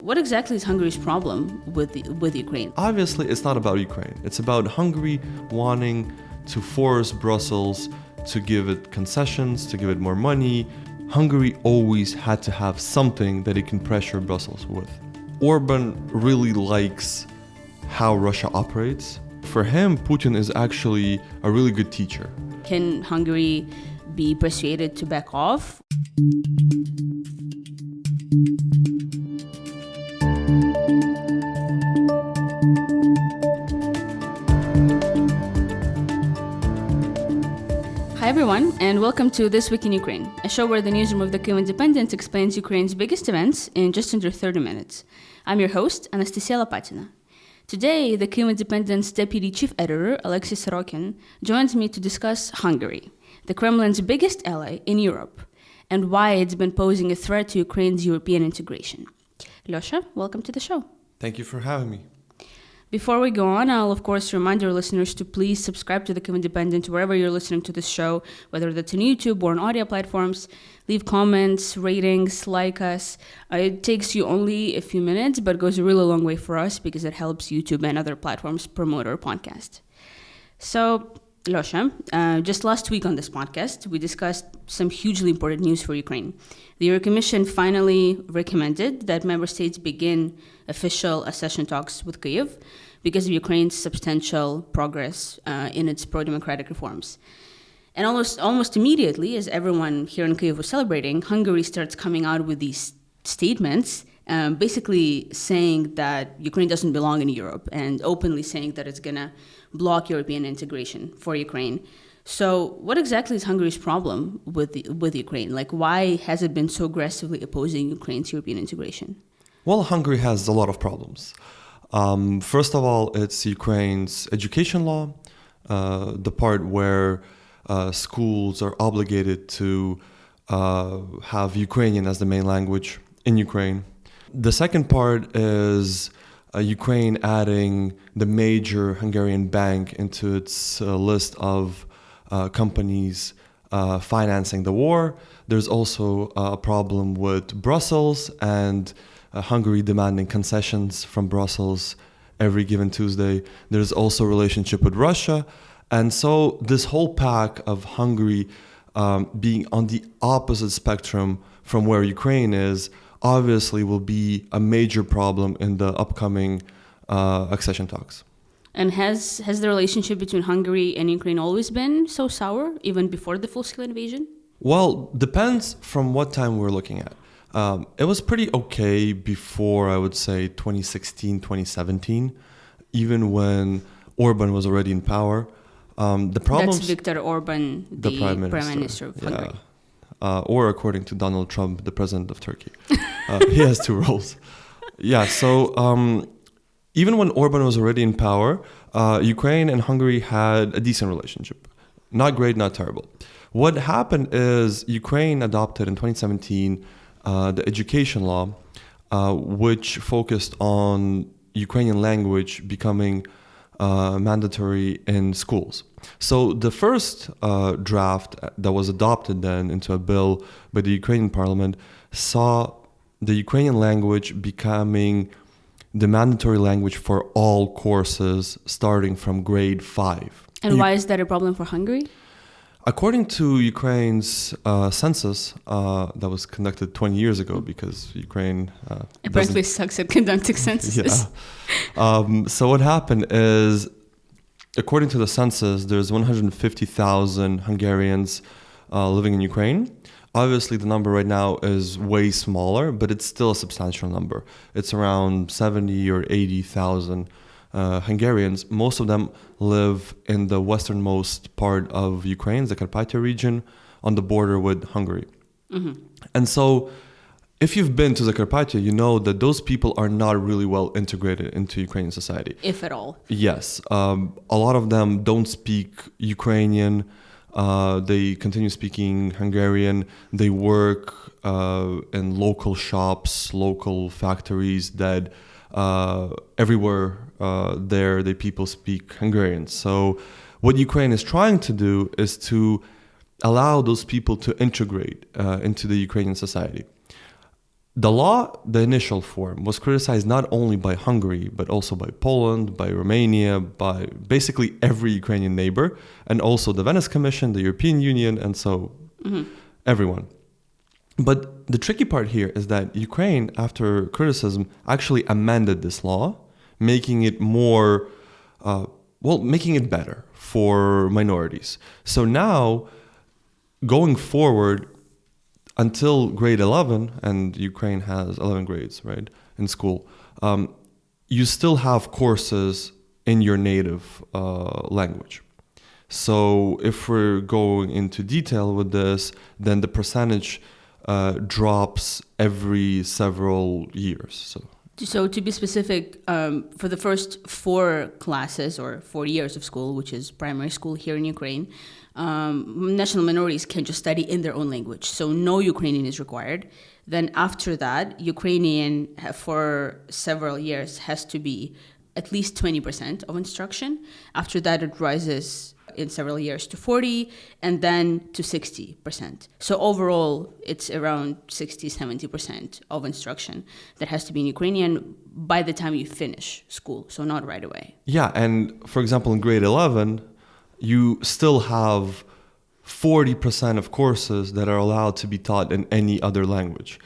what exactly is Hungary's problem with Ukraine? Obviously, it's not about Ukraine. It's about Hungary wanting to force Brussels to give it concessions, to give it more money. Hungary always had to have something that it can pressure Brussels with. Orban really likes how Russia operates. For him, Putin is actually a really good teacher. Can Hungary be persuaded to back off? Hi everyone, and welcome to This Week in Ukraine, a show where the newsroom of the Kyiv Independent explains Ukraine's biggest events in just under 30 minutes. I'm your host, Anastasiia Lapatina. Today, the Kyiv Independent's deputy chief editor, Oleksiy Sorokin, joins me to discuss Hungary, the Kremlin's biggest ally in Europe, and why it's been posing a threat to Ukraine's European integration. Lyosha, welcome to the show. Thank you for having me. Before we go on, I'll of course remind our listeners to please subscribe to the Kyiv Independent wherever you're listening to this show, whether that's on YouTube or on audio platforms. Leave comments, ratings, like us. It takes you only a few minutes, but goes a really long way for us because it helps YouTube and other platforms promote our podcast. So, Lyosha, just last week on this podcast, we discussed some hugely important news for Ukraine. The Euro Commission finally recommended that member states begin official accession talks with Kyiv because of Ukraine's substantial progress in its pro-democratic reforms. And almost immediately, as everyone here in Kyiv was celebrating, Hungary starts coming out with these statements, basically saying that Ukraine doesn't belong in Europe and openly saying that it's going to block European integration for Ukraine. So what exactly is Hungary's problem with Ukraine? Like, why has it been so aggressively opposing Ukraine's European integration? Well, Hungary has a lot of problems. First of all, it's Ukraine's education law, the part where schools are obligated to have Ukrainian as the main language in Ukraine. The second part is Ukraine adding the major Hungarian bank into its list of companies financing the war. There's also a problem with Brussels and Hungary demanding concessions from Brussels every given Tuesday. There's also a relationship with Russia. And so this whole pack of Hungary being on the opposite spectrum from where Ukraine is obviously will be a major problem in the upcoming accession talks. And has the relationship between Hungary and Ukraine always been so sour, even before the full-scale invasion? Well, depends from what time we're looking at. It was pretty okay before, I would say, 2016, 2017, even when Orban was already in power. The problems, That's Viktor Orban, the Prime Minister of Hungary. Yeah. Or according to Donald Trump, the president of Turkey. He has two roles. Yeah, so even when Orban was already in power, Ukraine and Hungary had a decent relationship. Not great, not terrible. What happened is Ukraine adopted in 2017 the education law, which focused on Ukrainian language becoming mandatory in schools. So the first draft that was adopted then into a bill by the Ukrainian parliament saw the Ukrainian language becoming the mandatory language for all courses starting from grade 5. And why is that a problem for Hungary? According to Ukraine's census that was conducted 20 years ago, because Ukraine apparently sucks at conducting censuses. Yeah. So what happened is, according to the census, there's 150,000 Hungarians living in Ukraine. Obviously, the number right now is way smaller, but it's still a substantial number. It's around 70 or 80,000 Hungarians. Most of them live in the westernmost part of Ukraine, the Carpathian region, on the border with Hungary. Mm-hmm. And so if you've been to the Carpathia, you know that those people are not really well integrated into Ukrainian society. If at all. Yes. A lot of them don't speak Ukrainian. They continue speaking Hungarian. They work in local shops, local factories that everywhere there, the people speak Hungarian. So what Ukraine is trying to do is to allow those people to integrate into the Ukrainian society. The law, the initial form, was criticized not only by Hungary, but also by Poland, by Romania, by basically every Ukrainian neighbor, and also the Venice Commission, the European Union, and so everyone. But the tricky part here is that Ukraine, after criticism, actually amended this law, making it more, making it better for minorities. So now, going forward, until grade 11, and Ukraine has 11 grades, right, in school, you still have courses in your native language. So if we're going into detail with this, then the percentage drops every several years. So to be specific, for the first 4 classes or 4 years of school, which is primary school here in Ukraine, national minorities can just study in their own language. So no Ukrainian is required. Then after that, Ukrainian for several years has to be at least 20% of instruction. After that, it rises in several years to 40 and then to 60%. So overall, it's around 60-70% of instruction that has to be in Ukrainian by the time you finish school, so not right away. Yeah, and for example, in grade 11, you still have 40% of courses that are allowed to be taught in any other language.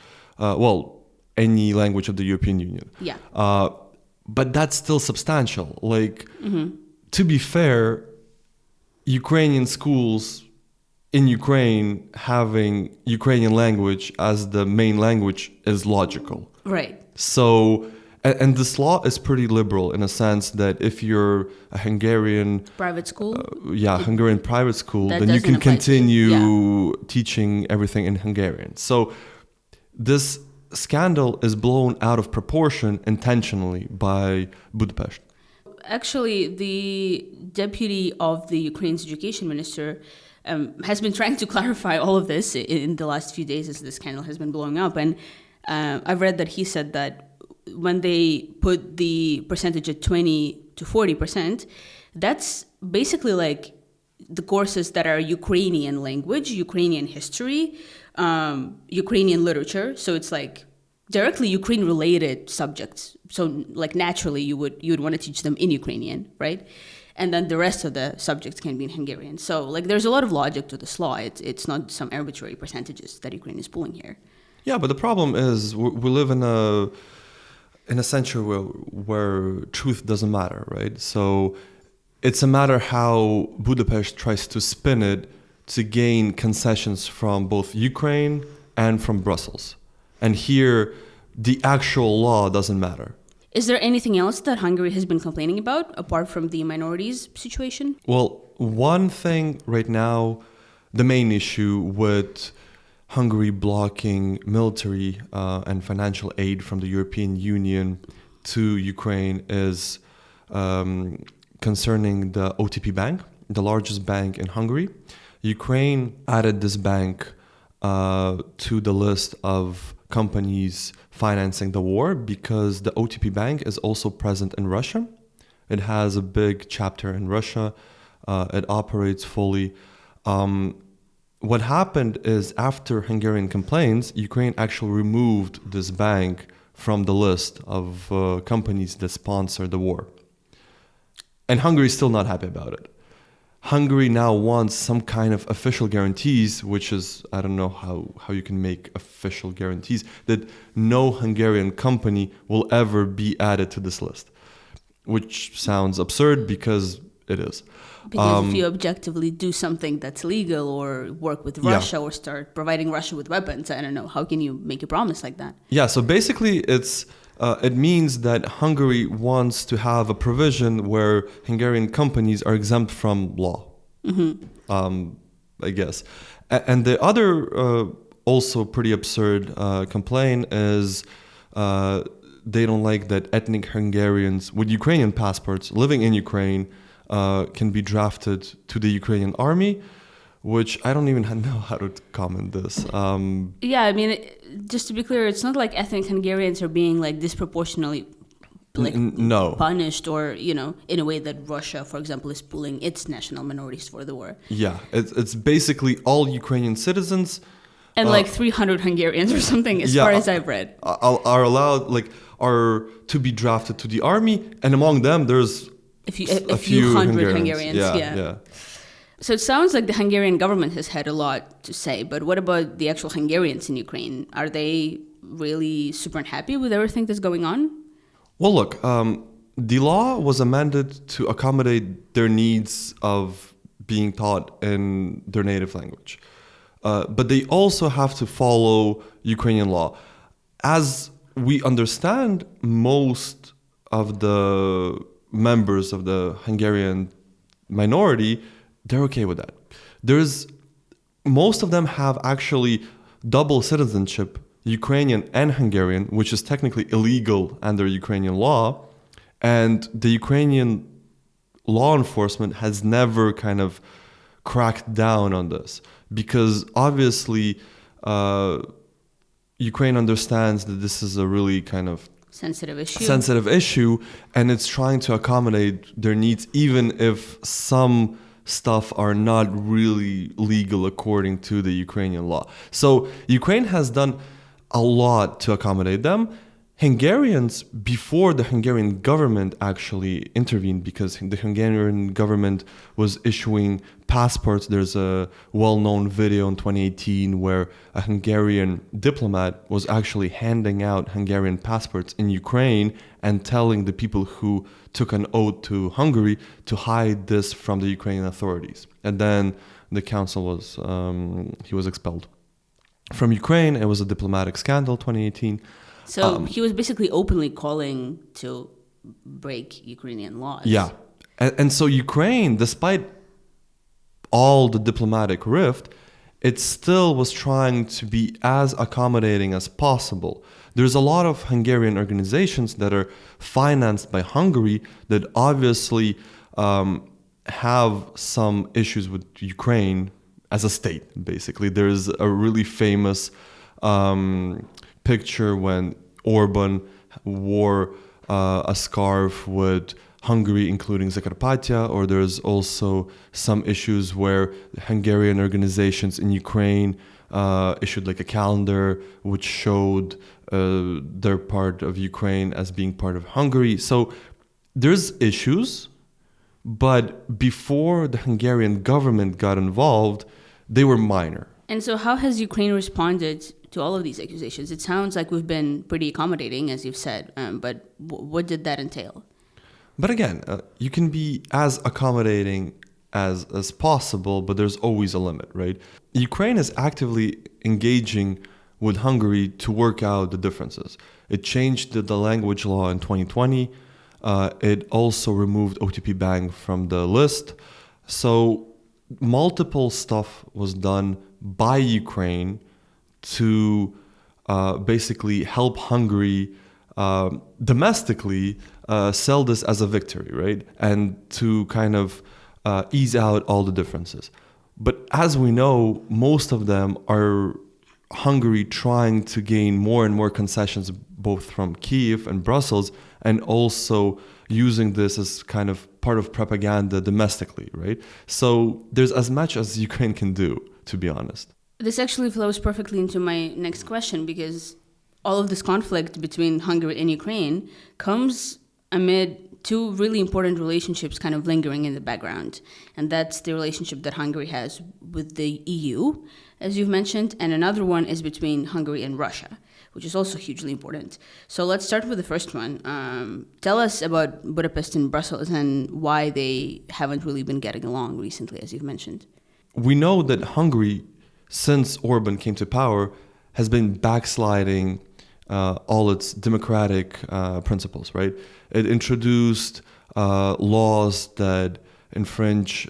Any language of the European Union. Yeah. But that's still substantial. To be fair, Ukrainian schools in Ukraine having Ukrainian language as the main language is logical. Right. So, and this law is pretty liberal in a sense that if you're a Hungarian private school, Hungarian private school, then you can continue teaching everything in Hungarian. So, this scandal is blown out of proportion intentionally by Budapest. Actually, the deputy of the Ukraine's education minister has been trying to clarify all of this in the last few days as the scandal has been blowing up. And I've read that he said that when they put the percentage at 20 to 40%, that's basically like the courses that are Ukrainian language, Ukrainian history, Ukrainian literature. So it's like directly Ukraine-related subjects. So like naturally you would want to teach them in Ukrainian, right? And then the rest of the subjects can be in Hungarian. So like there's a lot of logic to this law. It's not some arbitrary percentages that Ukraine is pulling here. Yeah, but the problem is we live in a century where truth doesn't matter, right? So it's a matter how Budapest tries to spin it to gain concessions from both Ukraine and from Brussels. And here, the actual law doesn't matter. Is there anything else that Hungary has been complaining about, apart from the minorities situation? Well, one thing right now, the main issue with Hungary blocking military and financial aid from the European Union to Ukraine is concerning the OTP Bank, the largest bank in Hungary. Ukraine added this bank to the list of companies financing the war because the OTP Bank is also present in Russia. It has a big chapter in Russia. It operates fully. What happened is after Hungarian complaints, Ukraine actually removed this bank from the list of companies that sponsor the war. And Hungary is still not happy about it. Hungary now wants some kind of official guarantees, which is, I don't know how you can make official guarantees, that no Hungarian company will ever be added to this list, which sounds absurd because it is. Because if you objectively do something that's legal or work with Russia or start providing Russia with weapons, I don't know, how can you make a promise like that? Yeah, so basically it means that Hungary wants to have a provision where Hungarian companies are exempt from law, I guess. And the other also pretty absurd complaint is they don't like that ethnic Hungarians with Ukrainian passports living in Ukraine can be drafted to the Ukrainian army, which I don't even know how to comment this. Yeah, I mean, just to be clear, it's not like ethnic Hungarians are being like disproportionately punished or, in a way that Russia, for example, is pulling its national minorities for the war. Yeah, it's basically all Ukrainian citizens And like 300 Hungarians or something, as far as I've read. Are allowed, are to be drafted to the army. And among them, there's a few hundred Hungarians. Yeah. So it sounds like the Hungarian government has had a lot to say, but what about the actual Hungarians in Ukraine? Are they really super unhappy with everything that's going on? Well, look, the law was amended to accommodate their needs of being taught in their native language. But they also have to follow Ukrainian law. As we understand, most of the members of the Hungarian minority, they're okay with that. Most of them have actually double citizenship, Ukrainian and Hungarian, which is technically illegal under Ukrainian law. And the Ukrainian law enforcement has never kind of cracked down on this because obviously Ukraine understands that this is a really kind of sensitive issue, and it's trying to accommodate their needs even if some stuff are not really legal according to the Ukrainian law. So Ukraine has done a lot to accommodate them. Hungarians, before the Hungarian government actually intervened, because the Hungarian government was issuing passports. There's a well-known video in 2018 where a Hungarian diplomat was actually handing out Hungarian passports in Ukraine and telling the people who took an oath to Hungary to hide this from the Ukrainian authorities. And then the council he was expelled from Ukraine. It was a diplomatic scandal, 2018. So he was basically openly calling to break Ukrainian laws. Yeah. And so Ukraine, despite all the diplomatic rift, it still was trying to be as accommodating as possible. There's a lot of Hungarian organizations that are financed by Hungary that obviously have some issues with Ukraine as a state, basically. There's a really famous picture when Orban wore a scarf with Hungary, including Zakarpattia, or there's also some issues where Hungarian organizations in Ukraine issued like a calendar which showed their part of Ukraine as being part of Hungary. So there's issues, but before the Hungarian government got involved, they were minor. And so how has Ukraine responded to all of these accusations? It sounds like we've been pretty accommodating, as you've said, but what did that entail? But again, you can be as accommodating as possible, but there's always a limit, right? Ukraine is actively engaging with Hungary to work out the differences. It changed the language law in 2020. It also removed OTP Bank from the list. So multiple stuff was done by Ukraine to basically help Hungary domestically sell this as a victory, right? And to kind of ease out all the differences. But as we know, most of them are Hungary trying to gain more and more concessions, both from Kyiv and Brussels, and also using this as kind of part of propaganda domestically, right? So there's as much as Ukraine can do, to be honest. This actually flows perfectly into my next question, because all of this conflict between Hungary and Ukraine comes amid two really important relationships kind of lingering in the background. And that's the relationship that Hungary has with the EU, as you've mentioned, and another one is between Hungary and Russia, which is also hugely important. So let's start with the first one. Tell us about Budapest and Brussels and why they haven't really been getting along recently, as you've mentioned. We know that Hungary, since Orban came to power, has been backsliding all its democratic principles, right? It introduced laws that infringe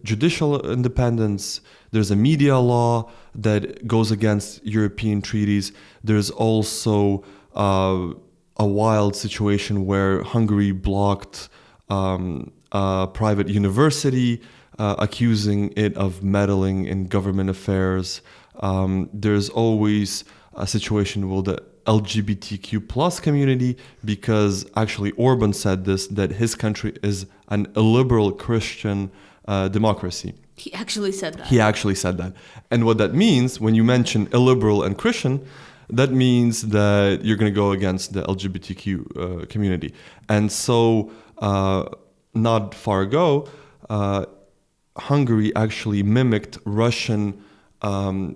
judicial independence. There's a media law that goes against European treaties. There's also a wild situation where Hungary blocked a private university, accusing it of meddling in government affairs. There's always a situation with the LGBTQ plus community, because actually Orban said this, that his country is an illiberal Christian democracy. He actually said that. He actually said that. And what that means, when you mention illiberal and Christian, that means that you're going to go against the LGBTQ community. And so not far ago, Hungary actually mimicked Russian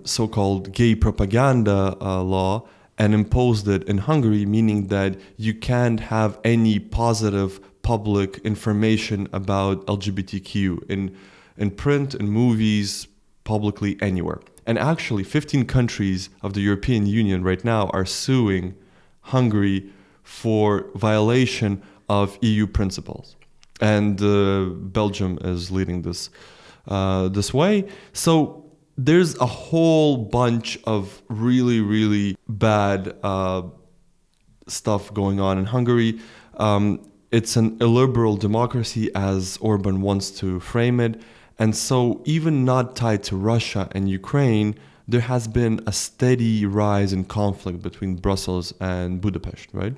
so-called gay propaganda law and imposed it in Hungary, meaning that you can't have any positive public information about LGBTQ in print, in movies, publicly, anywhere. And actually, 15 countries of the European Union right now are suing Hungary for violation of EU principles. And Belgium is leading this way. So there's a whole bunch of really, really bad stuff going on in Hungary. It's an illiberal democracy, as Orban wants to frame it. And so even not tied to Russia and Ukraine, there has been a steady rise in conflict between Brussels and Budapest, right?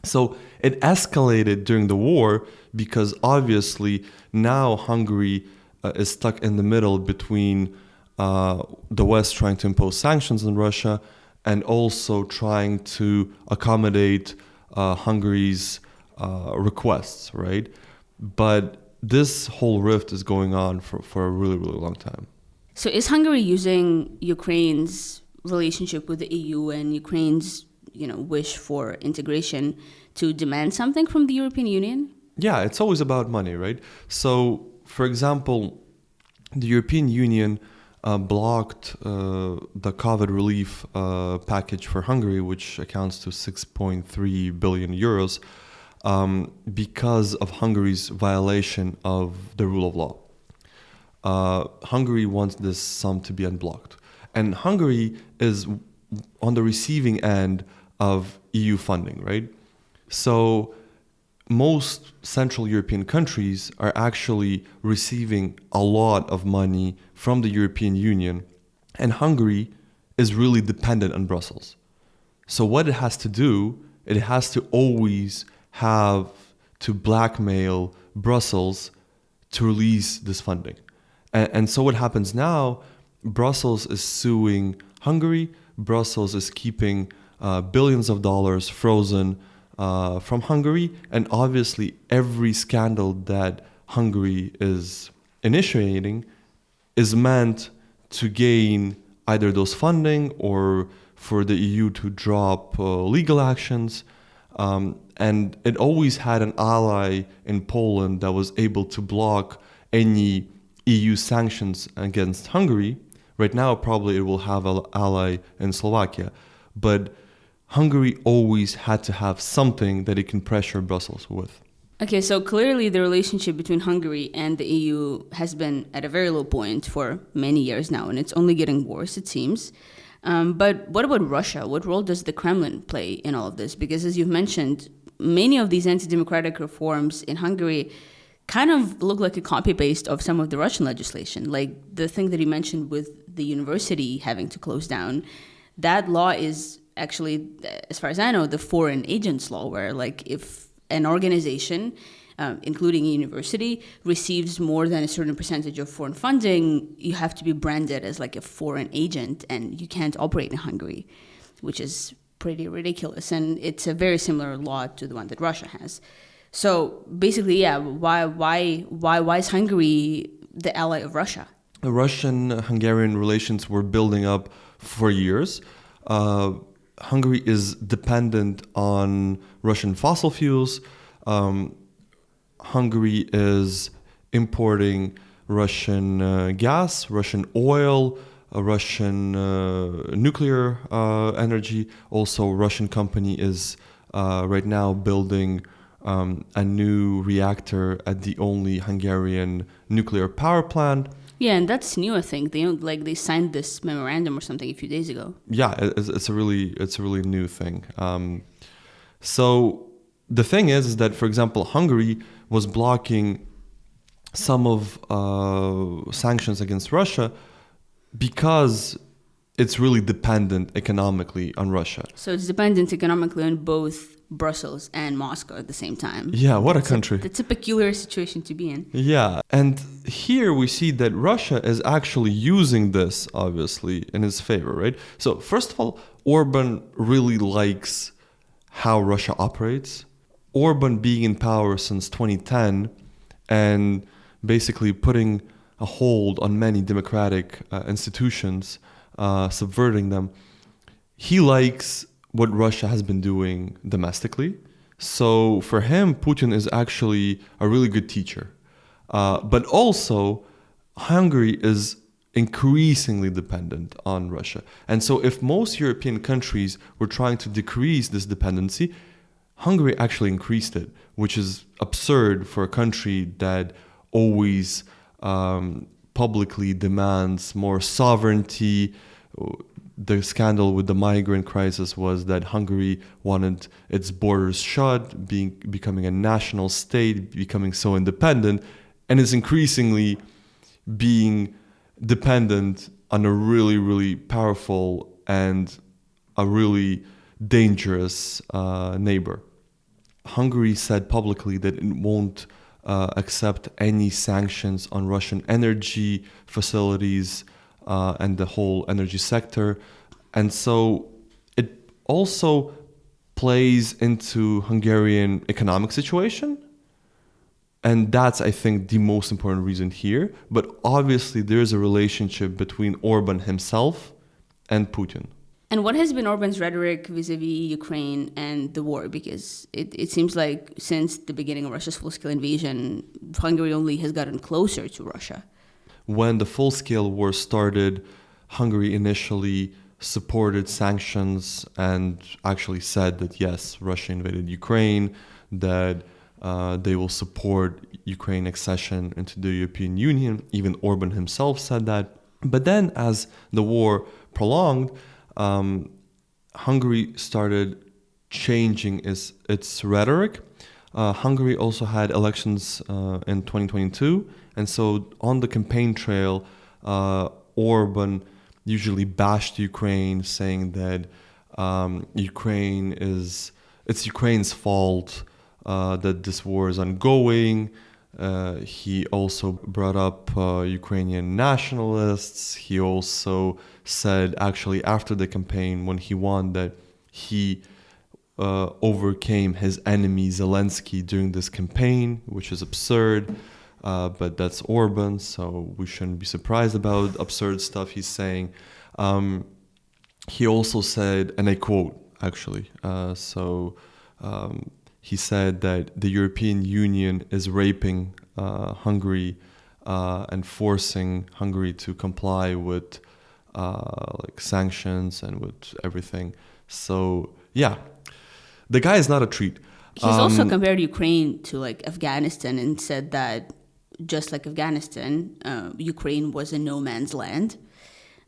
So it escalated during the war because obviously now Hungary is stuck in the middle between the West trying to impose sanctions on Russia and also trying to accommodate Hungary's requests, right? But this whole rift is going on for a really, really long time. So is Hungary using Ukraine's relationship with the EU and Ukraine's, wish for integration to demand something from the European Union? Yeah, it's always about money, right? So, for example, the European Union blocked the COVID relief package for Hungary, which accounts to 6.3 billion euros. Because of Hungary's violation of the rule of law. Hungary wants this sum to be unblocked. And Hungary is on the receiving end of EU funding, right? So most Central European countries are actually receiving a lot of money from the European Union, and Hungary is really dependent on Brussels. So what it has to do, it has to always have to blackmail Brussels to release this funding. And so what happens now, Brussels is suing Hungary, Brussels is keeping billions of dollars frozen from Hungary, and obviously every scandal that Hungary is initiating is meant to gain either those funding or for the EU to drop legal actions. And it always had an ally in Poland that was able to block any EU sanctions against Hungary. Right now, probably it will have an ally in Slovakia. But Hungary always had to have something that it can pressure Brussels with. Okay, so clearly the relationship between Hungary and the EU has been at a very low point for many years now, and it's only getting worse, it seems. But what about Russia? What role does the Kremlin play in all of this? Because as you've mentioned, many of these anti-democratic reforms in Hungary kind of look like a copy-paste of some of the Russian legislation. Like the thing that you mentioned with the university having to close down, that law is actually, as far as I know, the foreign agents law, where like if an organization, including a university, receives more than a certain percentage of foreign funding, you have to be branded as like a foreign agent and you can't operate in Hungary, which is pretty ridiculous. And it's a very similar law to the one that Russia has. So basically, yeah, why is Hungary the ally of Russia? The Russian-Hungarian relations were building up for years. Hungary is dependent on Russian fossil fuels. Hungary is importing Russian gas, Russian oil, Russian nuclear energy. Also, Russian company is right now building a new reactor at the only Hungarian nuclear power plant. Yeah, and that's new, I think. They signed this memorandum or something a few days ago. Yeah, it's a really new thing. So the thing is that, for example, Hungary was blocking some of sanctions against Russia because it's really dependent economically on Russia. So it's dependent economically on both Brussels and Moscow at the same time. Yeah, what a country. It's a peculiar situation to be in. Yeah, and here we see that Russia is actually using this, obviously, in its favor, right? So first of all, Orban really likes how Russia operates. Orban being in power since 2010 and basically putting a hold on many democratic institutions, subverting them. He likes what Russia has been doing domestically. So for him, Putin is actually a really good teacher. But also, Hungary is increasingly dependent on Russia. And so if most European countries were trying to decrease this dependency, Hungary actually increased it, which is absurd for a country that always publicly demands more sovereignty. The scandal with the migrant crisis was that Hungary wanted its borders shut, becoming a national state, becoming so independent, and is increasingly being dependent on a really, really powerful and a really dangerous neighbor. Hungary said publicly that it won't accept any sanctions on Russian energy facilities and the whole energy sector. And so it also plays into Hungarian economic situation. And that's, I think, the most important reason here. But obviously, there's a relationship between Orban himself and Putin. And what has been Orban's rhetoric vis-a-vis Ukraine and the war? Because it seems like since the beginning of Russia's full-scale invasion, Hungary only has gotten closer to Russia. When the full-scale war started, Hungary initially supported sanctions and actually said that, yes, Russia invaded Ukraine, that they will support Ukraine accession into the European Union. Even Orban himself said that. But then as the war prolonged, Hungary started changing its rhetoric. Hungary also had elections in 2022. And so on the campaign trail, Orban usually bashed Ukraine, saying that it's Ukraine's fault that this war is ongoing. He also brought up Ukrainian nationalists. He also said, actually, after the campaign, when he won, that he overcame his enemy Zelensky during this campaign, which is absurd. But that's Orban, so we shouldn't be surprised about absurd stuff he's saying. He also said, and I quote, actually, he said that the European Union is raping Hungary and forcing Hungary to comply with sanctions and with everything. So, yeah, the guy is not a treat. He's also compared Ukraine to Afghanistan and said that just like Afghanistan, Ukraine was a no man's land.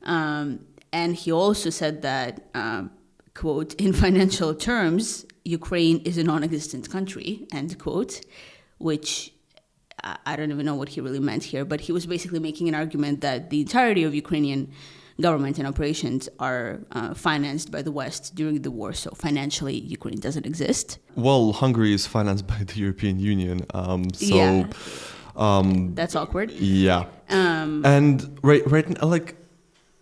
And he also said that, quote, in financial terms, Ukraine is a non-existent country, end quote, which I don't even know what he really meant here, but he was basically making an argument that the entirety of Ukrainian government and operations are financed by the West during the war, so financially Ukraine doesn't exist. Well, Hungary is financed by the European Union, yeah. That's awkward. Yeah. And right,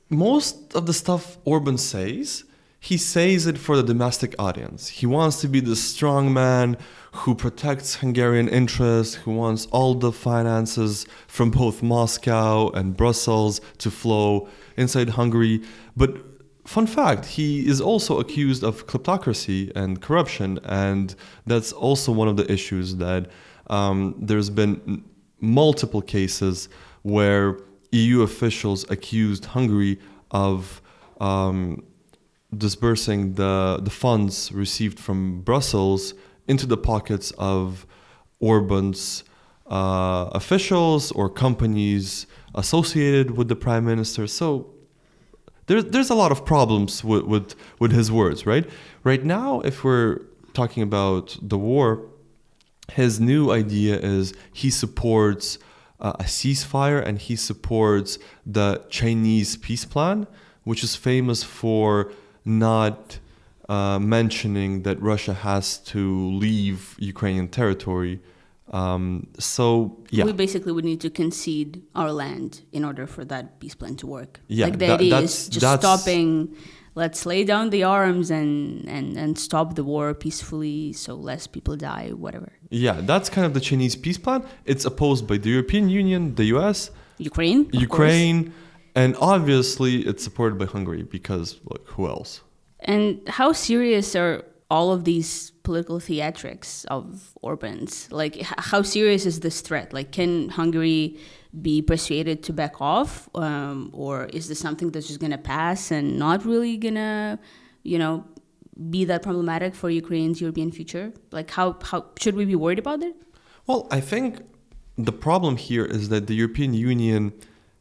most of the stuff Orban says, he says it for the domestic audience. He wants to be the strong man who protects Hungarian interests, who wants all the finances from both Moscow and Brussels to flow inside Hungary. But fun fact, he is also accused of kleptocracy and corruption, and that's also one of the issues that there's been multiple cases where EU officials accused Hungary of disbursing the funds received from Brussels into the pockets of Orban's officials or companies associated with the prime minister. So there's a lot of problems with his words, right? Right now, if we're talking about the war, his new idea is he supports a ceasefire and he supports the Chinese peace plan, which is famous for not mentioning that Russia has to leave Ukrainian territory. We basically would need to concede our land in order for that peace plan to work. Yeah, like the idea is just stopping. Let's lay down the arms and stop the war peacefully, so less people die, whatever. Yeah, that's kind of the Chinese peace plan. It's opposed by the European Union, the US, Ukraine, and obviously it's supported by Hungary because, like, who else? And how serious are all of these political theatrics of Orban's? Like, how serious is this threat? Like, can Hungary be persuaded to back off? Or is this something that's just going to pass and not really going to, be that problematic for Ukraine's European future? Like, how should we be worried about it? Well, I think the problem here is that the European Union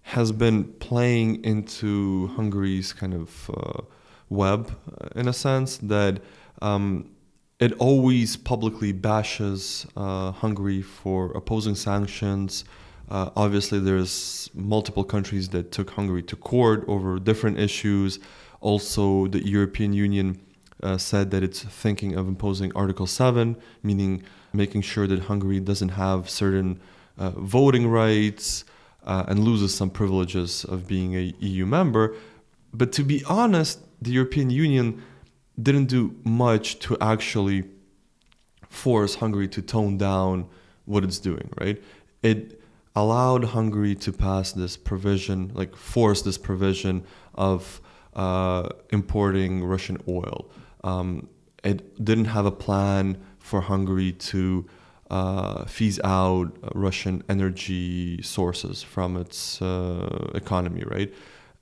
has been playing into Hungary's kind of web, in a sense, that it always publicly bashes Hungary for opposing sanctions. Obviously, there's multiple countries that took Hungary to court over different issues. Also, the European Union said that it's thinking of imposing Article 7, meaning making sure that Hungary doesn't have certain voting rights and loses some privileges of being a EU member. But to be honest, the European Union didn't do much to actually force Hungary to tone down what it's doing, right? It allowed Hungary to pass this provision, like force this provision of importing Russian oil. It didn't have a plan for Hungary to phase out Russian energy sources from its economy, right?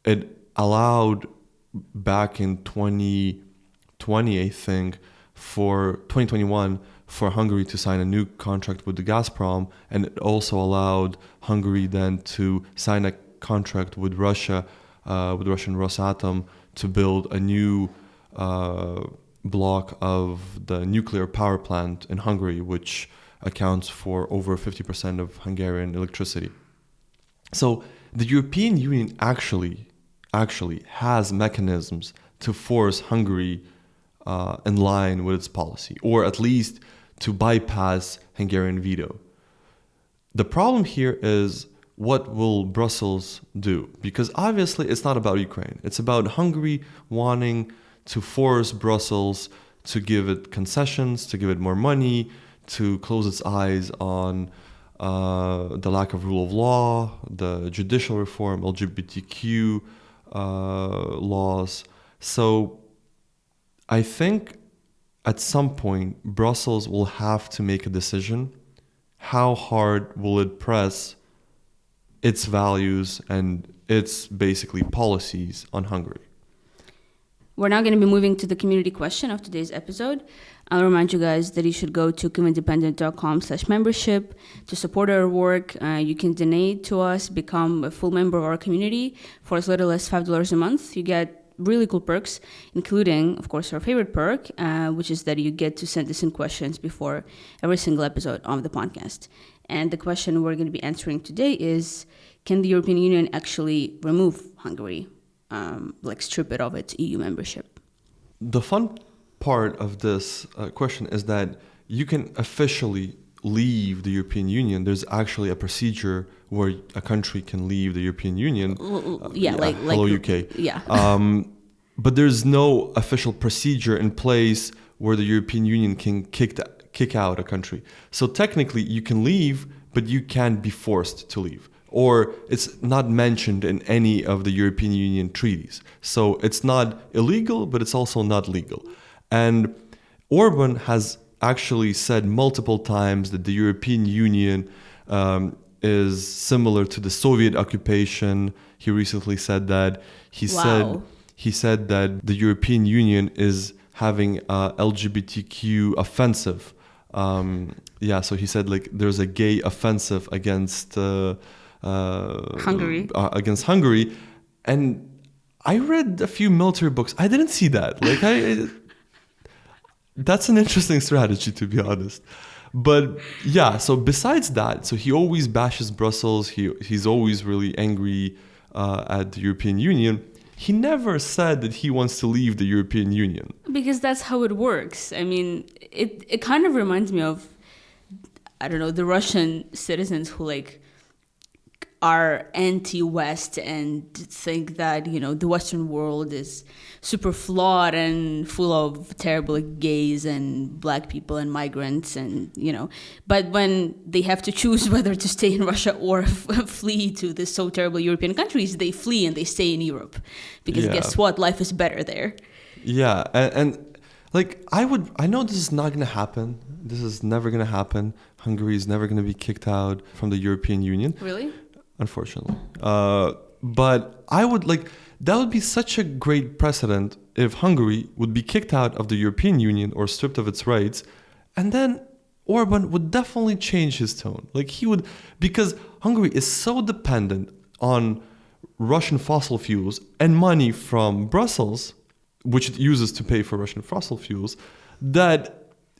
It allowed back in 2020, I think, for 2021, for Hungary to sign a new contract with the Gazprom, and it also allowed Hungary then to sign a contract with Russia, with Russian Rosatom, to build a new block of the nuclear power plant in Hungary, which accounts for over 50% of Hungarian electricity. So the European Union actually has mechanisms to force Hungary in line with its policy, or at least to bypass Hungarian veto. The problem here is, what will Brussels do? Because obviously it's not about Ukraine. It's about Hungary wanting to force Brussels to give it concessions, to give it more money, to close its eyes on the lack of rule of law, the judicial reform, LGBTQ laws. So I think at some point Brussels will have to make a decision. How hard will it press its values and its basically policies on Hungary? We're now going to be moving to the community question of today's episode. I'll remind you guys that you should go to kyivindependent.com/membership to support our work. You can donate to us, become a full member of our community for as little as $5 a month. You get really cool perks, including, of course, our favorite perk, which is that you get to send us in questions before every single episode of the podcast. And the question we're going to be answering today is, can the European Union actually remove Hungary, strip it of its EU membership? The fun part of this question is that you can officially leave the European Union. There's actually a procedure where a country can leave the European Union. Hello, UK. Yeah. But there's no official procedure in place where the European Union can kick out a country. So technically you can leave, but you can't be forced to leave. Or it's not mentioned in any of the European Union treaties. So it's not illegal, but it's also not legal. And Orban has actually said multiple times that the European Union is similar to the Soviet occupation. He recently said that. He said that the European Union is having a LGBTQ offensive. So he said there's a gay offensive against Hungary. Against Hungary, and I read a few military books. I didn't see that. That's an interesting strategy, to be honest. But yeah, so besides that, so he always bashes Brussels. He's always really angry at the European Union. he never said that he wants to leave the European Union. Because that's how it works. I mean, it kind of reminds me of, I don't know, the Russian citizens who are anti-West and think that, the Western world is super flawed and full of terrible gays and black people and migrants and, but when they have to choose whether to stay in Russia or flee to the so terrible European countries, they flee and they stay in Europe because guess what? Life is better there. Yeah. And I know this is not going to happen. This is never going to happen. Hungary is never going to be kicked out from the European Union. Really? Unfortunately. But I would that would be such a great precedent if Hungary would be kicked out of the European Union or stripped of its rights. And then Orban would definitely change his tone. He would, because Hungary is so dependent on Russian fossil fuels and money from Brussels, which it uses to pay for Russian fossil fuels, that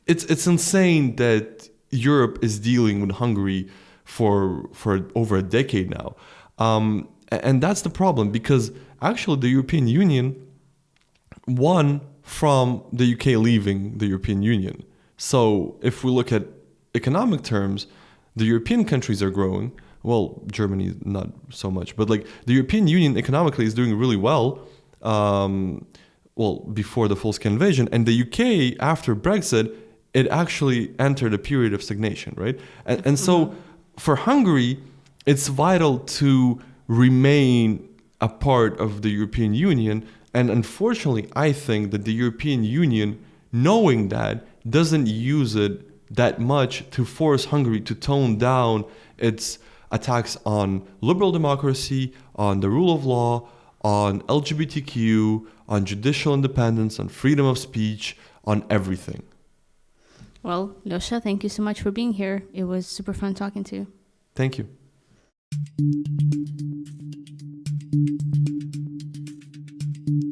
it's insane that Europe is dealing with Hungary for over a decade now. And that's the problem, because actually the European Union won from the UK leaving the European Union. So if we look at economic terms, the European countries are growing. Well, Germany not so much, but the European Union economically is doing really well. Before the full-scale invasion, and the UK after Brexit, it actually entered a period of stagnation, right? And so for Hungary, it's vital to remain a part of the European Union. And unfortunately, I think that the European Union, knowing that, doesn't use it that much to force Hungary to tone down its attacks on liberal democracy, on the rule of law, on LGBTQ, on judicial independence, on freedom of speech, on everything. Well, Lyosha, thank you so much for being here. It was super fun talking to you. Thank you.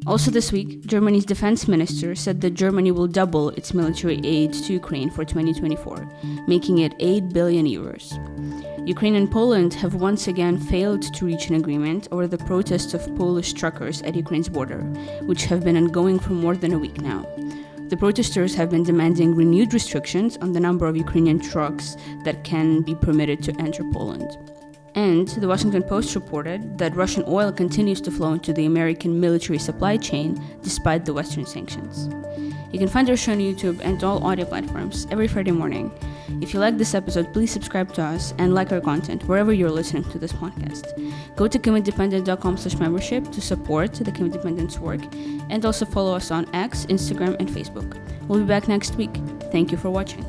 Also this week, Germany's defense minister said that Germany will double its military aid to Ukraine for 2024, making it 8 billion euros. Ukraine and Poland have once again failed to reach an agreement over the protests of Polish truckers at Ukraine's border, which have been ongoing for more than a week now. The protesters have been demanding renewed restrictions on the number of Ukrainian trucks that can be permitted to enter Poland. And the Washington Post reported that Russian oil continues to flow into the American military supply chain despite the Western sanctions. You can find our show on YouTube and all audio platforms every Friday morning. If you like this episode, please subscribe to us and like our content wherever you're listening to this podcast. Go to KyivIndependent.com/membership to support the Kyiv Independent's work, and also follow us on X, Instagram, and Facebook. We'll be back next week. Thank you for watching.